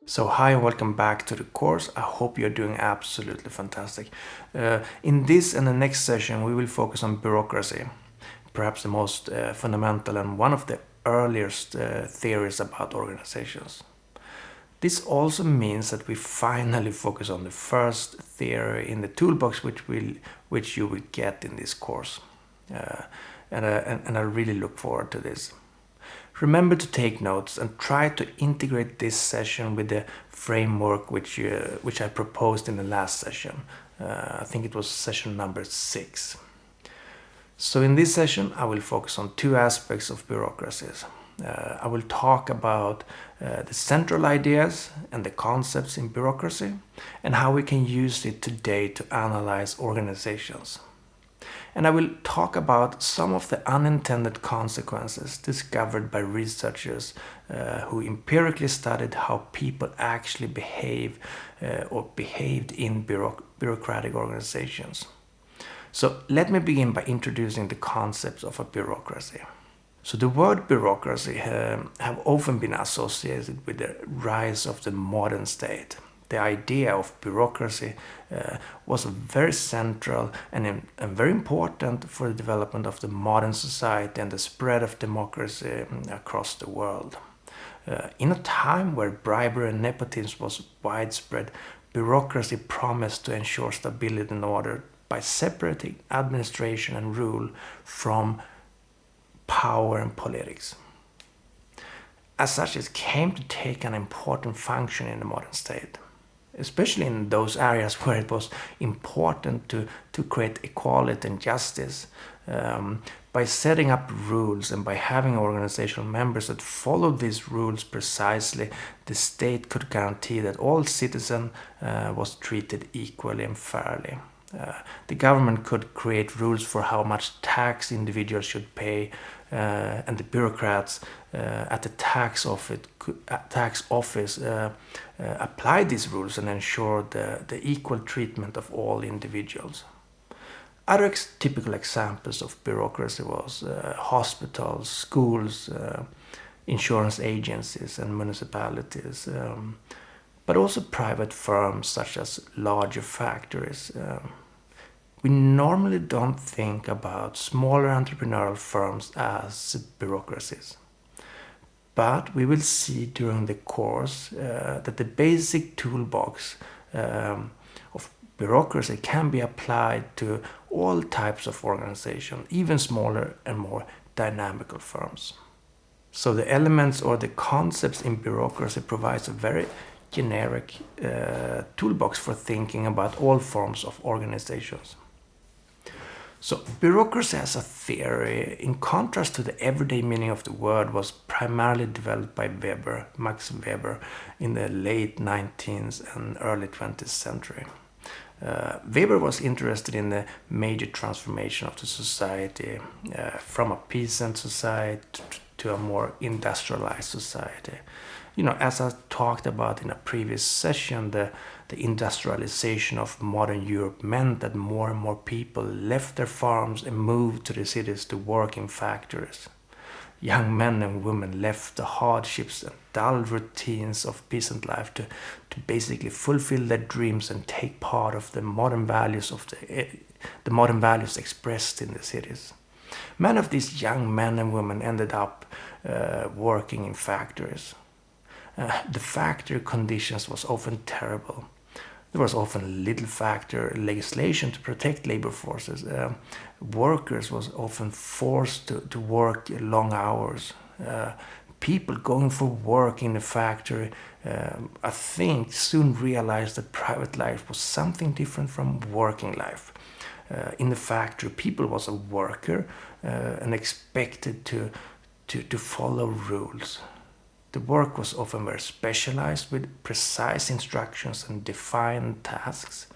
So hi and welcome back to the course. I hope you're doing absolutely fantastic. In this and the next session we will focus on bureaucracy, perhaps the most fundamental and one of the earliest theories about organizations. This also means that we finally focus on the first theory in the toolbox which you will get in this course. And I really look forward to this. Remember to take notes and try to integrate this session with the framework which I proposed in the last session. I think it was session number 6. So in this session I will focus on two aspects of bureaucracies. I will talk about the central ideas and the concepts in bureaucracy and how we can use it today to analyze organizations. And I will talk about some of the unintended consequences discovered by researchers who empirically studied how people actually behave or behaved in bureaucratic organizations. So let me begin by introducing the concepts of a bureaucracy. So the word bureaucracy have often been associated with the rise of the modern state. The idea of bureaucracy was very central and very important for the development of the modern society and the spread of democracy across the world. In a time where bribery and nepotism was widespread, bureaucracy promised to ensure stability and order by separating administration and rule from power and politics. As such, it came to take an important function in the modern state, especially in those areas where it was important to create equality and justice. By setting up rules and by having organizational members that followed these rules precisely, the state could guarantee that all citizens was treated equally and fairly. The government could create rules for how much tax individuals should pay, and the bureaucrats at the tax office applied these rules and ensured the equal treatment of all individuals. Other typical examples of bureaucracy was hospitals, schools, insurance agencies and municipalities, but also private firms such as larger factories. We normally don't think about smaller entrepreneurial firms as bureaucracies. But we will see during the course that the basic toolbox of bureaucracy can be applied to all types of organization, even smaller and more dynamical firms. So the elements or the concepts in bureaucracy provides a very generic toolbox for thinking about all forms of organizations. So bureaucracy as a theory, in contrast to the everyday meaning of the word, was primarily developed by Max Weber, in the late 19th and early 20th century. Weber was interested in the major transformation of the society from a peasant society to a more industrialized society. As I talked about in a previous session, the industrialization of modern Europe meant that more and more people left their farms and moved to the cities to work in factories. Young men and women left the hardships and dull routines of peasant life to basically fulfill their dreams and take part of the modern values expressed in the cities. Many of these young men and women ended up working in factories. The factory conditions was often terrible. There was often little factory legislation to protect labor forces. Workers was often forced to work long hours. People going for work in the factory, I think, soon realized that private life was something different from working life. In the factory, people was a worker and expected to follow rules. The work was often very specialized with precise instructions and defined tasks.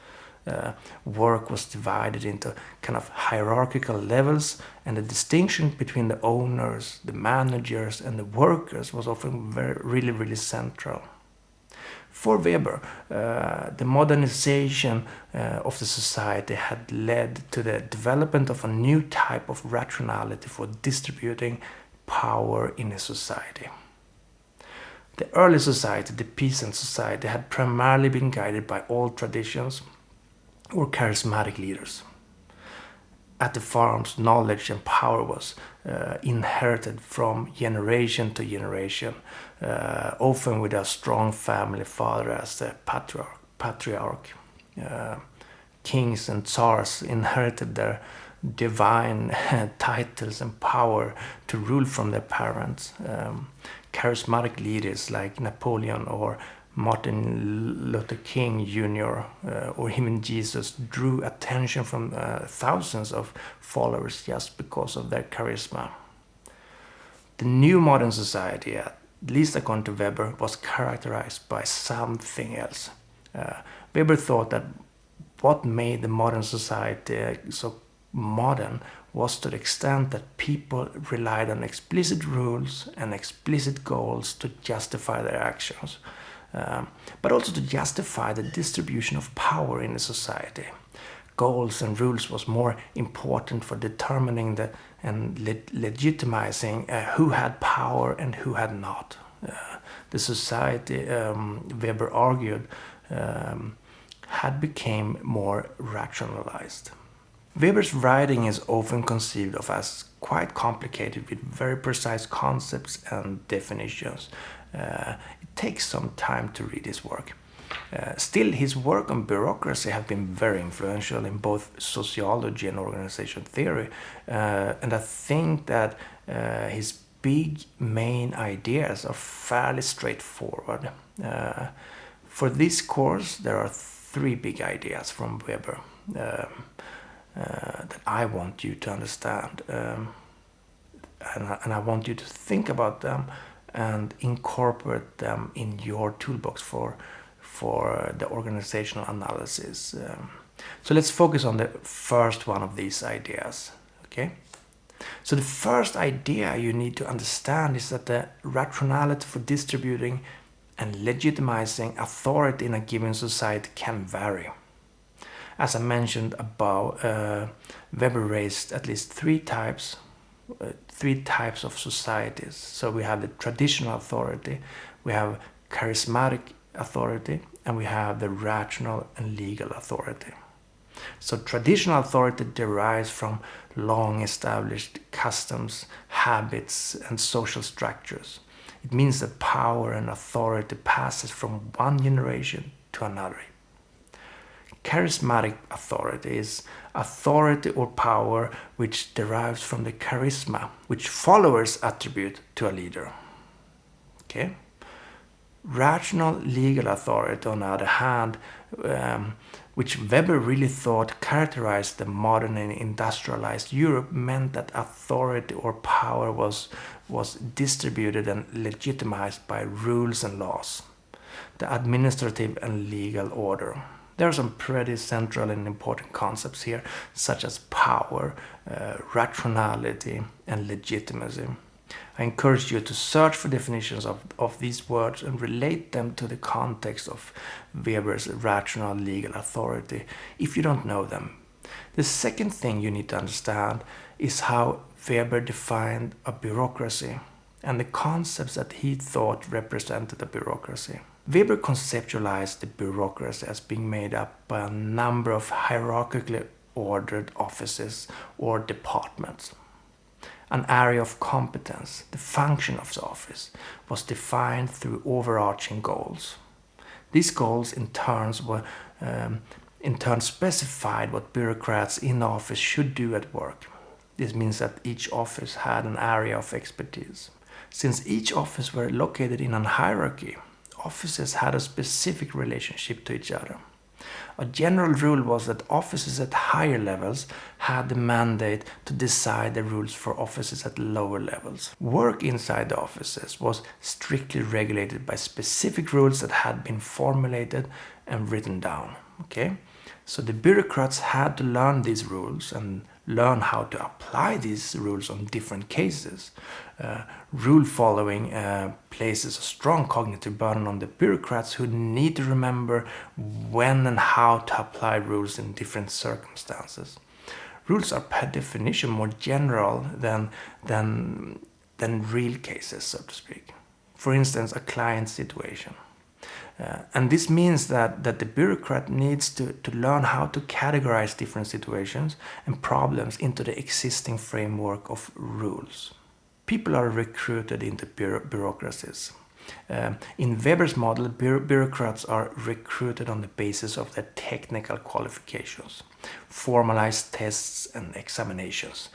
Work was divided into kind of hierarchical levels, and the distinction between the owners, the managers, and the workers was often really central. For Weber, the modernization of the society had led to the development of a new type of rationality for distributing power in a society. The early society, the peasant society, had primarily been guided by old traditions or charismatic leaders. At the farms, knowledge and power was inherited from generation to generation, often with a strong family father as the patriarch. Kings and tsars inherited their divine titles and power to rule from their parents. Charismatic leaders like Napoleon or Martin Luther King Jr. Or even Jesus drew attention from thousands of followers just because of their charisma. The new modern society, at least according to Weber, was characterized by something else. Weber thought that what made the modern society so modern was to the extent that people relied on explicit rules and explicit goals to justify their actions. But also to justify the distribution of power in the society. Goals and rules was more important for determining and legitimizing who had power and who had not. The society, Weber argued, had become more rationalized. Weber's writing is often conceived of as quite complicated with very precise concepts and definitions. It takes some time to read his work. Still, his work on bureaucracy has been very influential in both sociology and organization theory, and I think that his big main ideas are fairly straightforward. For this course, there are three big ideas from Weber that I want you to understand, and I want you to think about them and incorporate them in your toolbox for the organizational analysis. So let's focus on the first one of these ideas. Okay. So the first idea you need to understand is that the rationality for distributing and legitimizing authority in a given society can vary. As I mentioned above, Weber raised at least three types of societies. So we have the traditional authority, we have charismatic authority, and we have the rational and legal authority. So traditional authority derives from long established customs, habits, and social structures. It means that power and authority passes from one generation to another. Charismatic authority is authority or power which derives from the charisma which followers attribute to a leader. Okay? Rational legal authority, on the other hand, which Weber really thought characterized the modern and industrialized Europe, meant that authority or power was distributed and legitimized by rules and laws, the administrative and legal order. There are some pretty central and important concepts here, such as power, rationality, and legitimacy. I encourage you to search for definitions of these words and relate them to the context of Weber's rational legal authority if you don't know them. The second thing you need to understand is how Weber defined a bureaucracy and the concepts that he thought represented a bureaucracy. Weber conceptualized the bureaucracy as being made up by a number of hierarchically ordered offices or departments. An area of competence, the function of the office, was defined through overarching goals. These goals in turn specified what bureaucrats in office should do at work. This means that each office had an area of expertise. Since each office were located in a hierarchy, offices had a specific relationship to each other. A general rule was that offices at higher levels had the mandate to decide the rules for offices at lower levels. Work inside the offices was strictly regulated by specific rules that had been formulated and written down. Okay? So the bureaucrats had to learn these rules and learn how to apply these rules on different cases. Rule following places a strong cognitive burden on the bureaucrats who need to remember when and how to apply rules in different circumstances. Rules are per definition more general than real cases, so to speak. For instance, a client situation. And this means that the bureaucrat needs to learn how to categorize different situations and problems into the existing framework of rules. People are recruited into bureaucracies. In Weber's model, bureaucrats are recruited on the basis of their technical qualifications. Formalized tests and examinations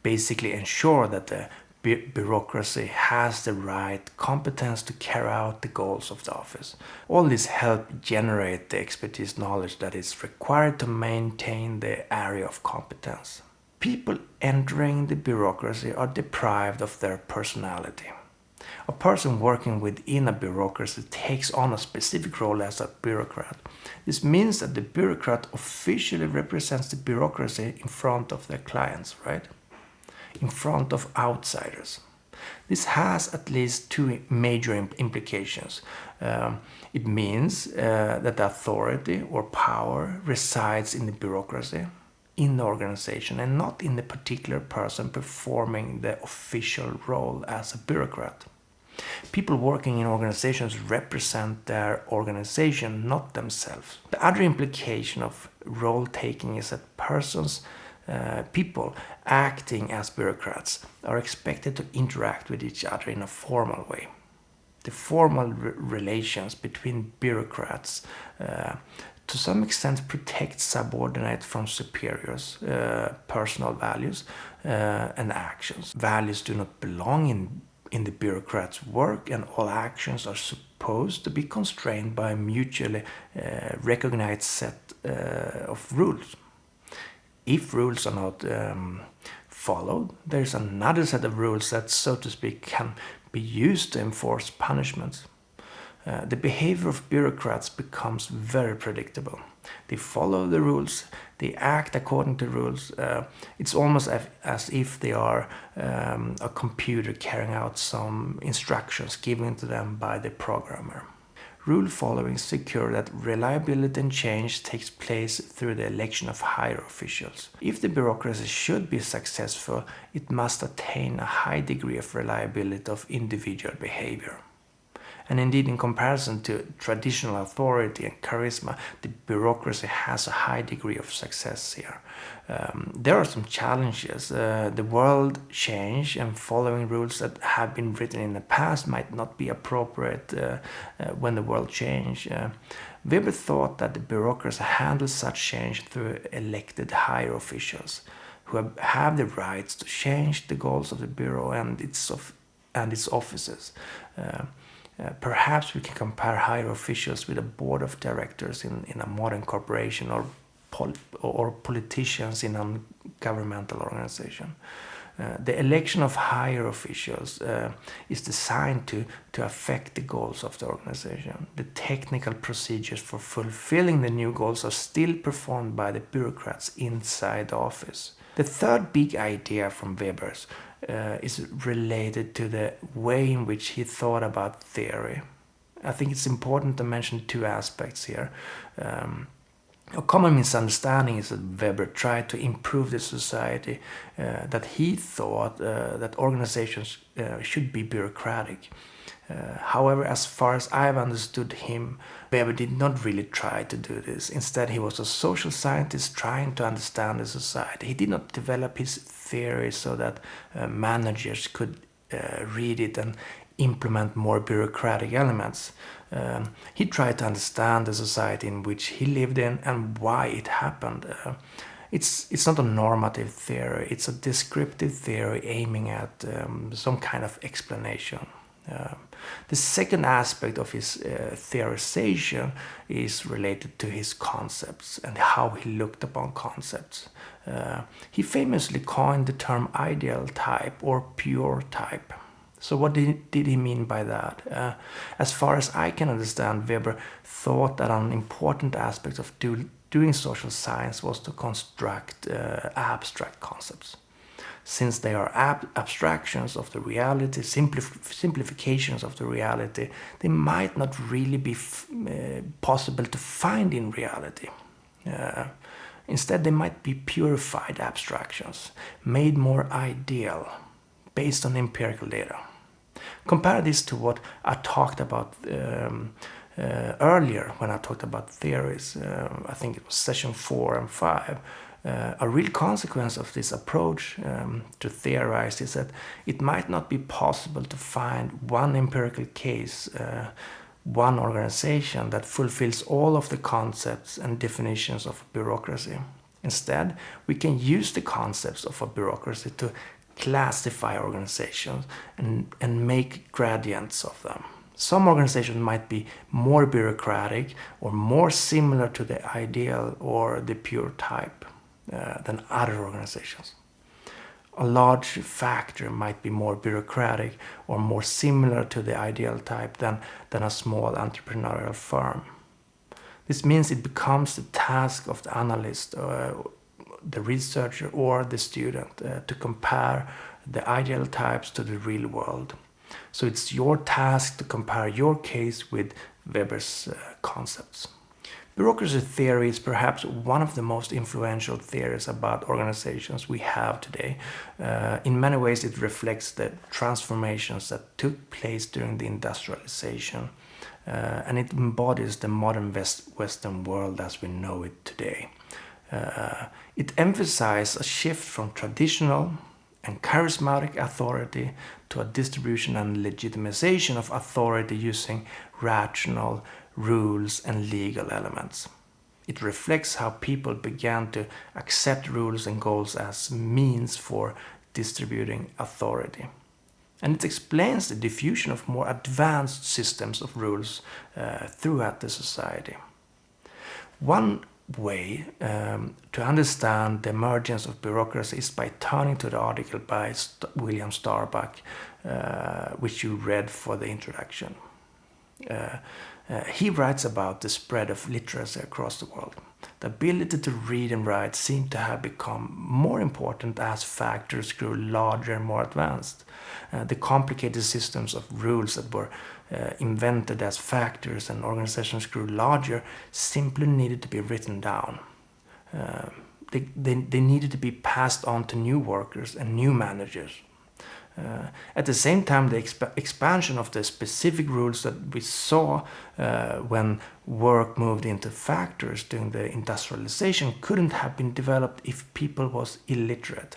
basically ensure that the bureaucracy has the right competence to carry out the goals of the office. All this helps generate the expertise knowledge that is required to maintain the area of competence. People entering the bureaucracy are deprived of their personality. A person working within a bureaucracy takes on a specific role as a bureaucrat. This means that the bureaucrat officially represents the bureaucracy in front of their clients, right? In front of outsiders. This has at least two major implications. It means that the authority or power resides in the bureaucracy, in the organization, and not in the particular person performing the official role as a bureaucrat. People working in organizations represent their organization, not themselves. The other implication of role taking is that people acting as bureaucrats are expected to interact with each other in a formal way. The formal relations between bureaucrats to some extent protect subordinates from superiors' personal values and actions. Values do not belong in the bureaucrat's work, and all actions are supposed to be constrained by a mutually recognized set of rules. If rules are not followed, there is another set of rules that, so to speak, can be used to enforce punishments. The behavior of bureaucrats becomes very predictable. They follow the rules, they act according to rules. It's almost as if they are a computer carrying out some instructions given to them by the programmer. Rule following secure that reliability and change takes place through the election of higher officials. If the bureaucracy should be successful, it must attain a high degree of reliability of individual behavior. And indeed, in comparison to traditional authority and charisma, the bureaucracy has a high degree of success here. There are some challenges. The world change, and following rules that have been written in the past might not be appropriate when the world change. Weber thought that the bureaucracy handles such change through elected higher officials who have the rights to change the goals of the bureau and its offices. Perhaps we can compare higher officials with a board of directors in a modern corporation or politicians in a governmental organization. The election of higher officials is designed to affect the goals of the organization. The technical procedures for fulfilling the new goals are still performed by the bureaucrats inside the office. The third big idea from Weber's is related to the way in which he thought about theory. I think it's important to mention two aspects here. A common misunderstanding is that Weber tried to improve the society, that he thought that organizations should be bureaucratic. However, as far as I've understood him, Weber did not really try to do this. Instead, he was a social scientist trying to understand the society. He did not develop his theory so that managers could read it and implement more bureaucratic elements. He tried to understand the society in which he lived in and why it happened. It's not a normative theory, it's a descriptive theory aiming at some kind of explanation. The second aspect of his theorization is related to his concepts and how he looked upon concepts. He famously coined the term ideal type or pure type. So what did he mean by that? As far as I can understand, Weber thought that an important aspect of doing social science was to construct abstract concepts. Since they are abstractions of the reality, simplifications of the reality, they might not really be possible to find in reality. Instead, they might be purified abstractions, made more ideal, based on empirical data. Compare this to what I talked about earlier when I talked about theories. I think it was session 4 and 5. A real consequence of this approach to theorize is that it might not be possible to find one empirical case, one organization that fulfills all of the concepts and definitions of bureaucracy. Instead, we can use the concepts of a bureaucracy to classify organizations and make gradients of them. Some organizations might be more bureaucratic or more similar to the ideal or the pure type than other organizations. A large factory might be more bureaucratic or more similar to the ideal type than a small entrepreneurial firm. This means it becomes the task of the analyst, the researcher, or the student to compare the ideal types to the real world. So it's your task to compare your case with Weber's concepts. Bureaucracy theory is perhaps one of the most influential theories about organizations we have today. In many ways, it reflects the transformations that took place during the industrialization, and it embodies the modern Western world as we know it today. It emphasizes a shift from traditional and charismatic authority to a distribution and legitimization of authority using rational rules and legal elements. It reflects how people began to accept rules and goals as means for distributing authority. And it explains the diffusion of more advanced systems of rules throughout the society. One way to understand the emergence of bureaucracy is by turning to the article by William Starbuck, which you read for the introduction. He writes about the spread of literacy across the world. The ability to read and write seemed to have become more important as factors grew larger and more advanced. The complicated systems of rules that were invented as factors and organizations grew larger simply needed to be written down. They needed to be passed on to new workers and new managers. At the same time, the expansion of the specific rules that we saw when work moved into factors during the industrialization couldn't have been developed if people was illiterate.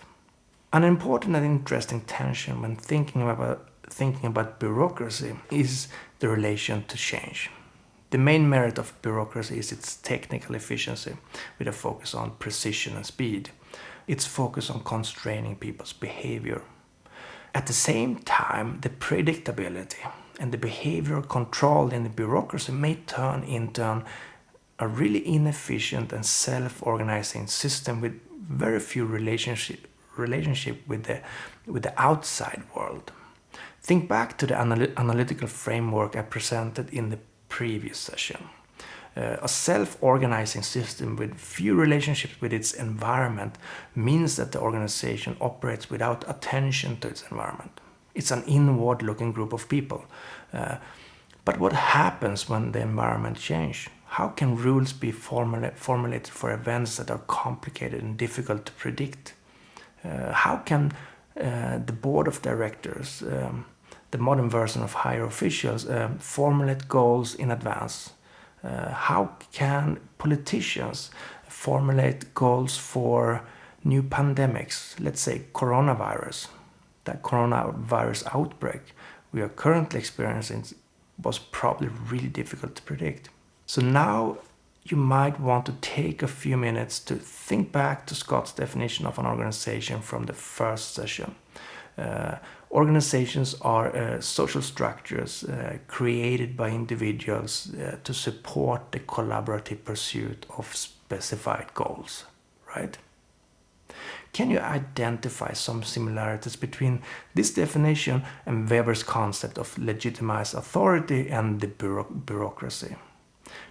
An important and interesting tension when thinking about bureaucracy is the relation to change. The main merit of bureaucracy is its technical efficiency, with a focus on precision and speed. Its focus on constraining people's behavior. At the same time, the predictability and the behavioral control in the bureaucracy may turn into a really inefficient and self-organizing system with very few relationship with the outside world. Think back to the analytical framework I presented in the previous session. A self-organizing system with few relationships with its environment means that the organization operates without attention to its environment. It's an inward-looking group of people. But what happens when the environment changes? How can rules be formulated for events that are complicated and difficult to predict? How can the board of directors, the modern version of higher officials, formulate goals in advance? How can politicians formulate goals for new pandemics, let's say coronavirus? That coronavirus outbreak we are currently experiencing was probably really difficult to predict. So now you might want to take a few minutes to think back to Scott's definition of an organization from the first session. Organizations are social structures created by individuals to support the collaborative pursuit of specified goals, right? Can you identify some similarities between this definition and Weber's concept of legitimized authority and the bureaucracy?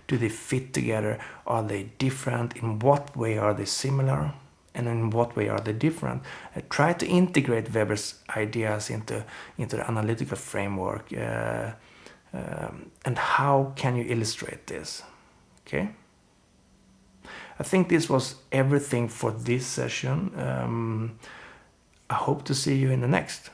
Do they fit together? Are they different? In what way are they similar? And in what way are they different? Try to integrate Weber's ideas into the analytical framework. And how can you illustrate this? Okay? I think this was everything for this session. I hope to see you in the next.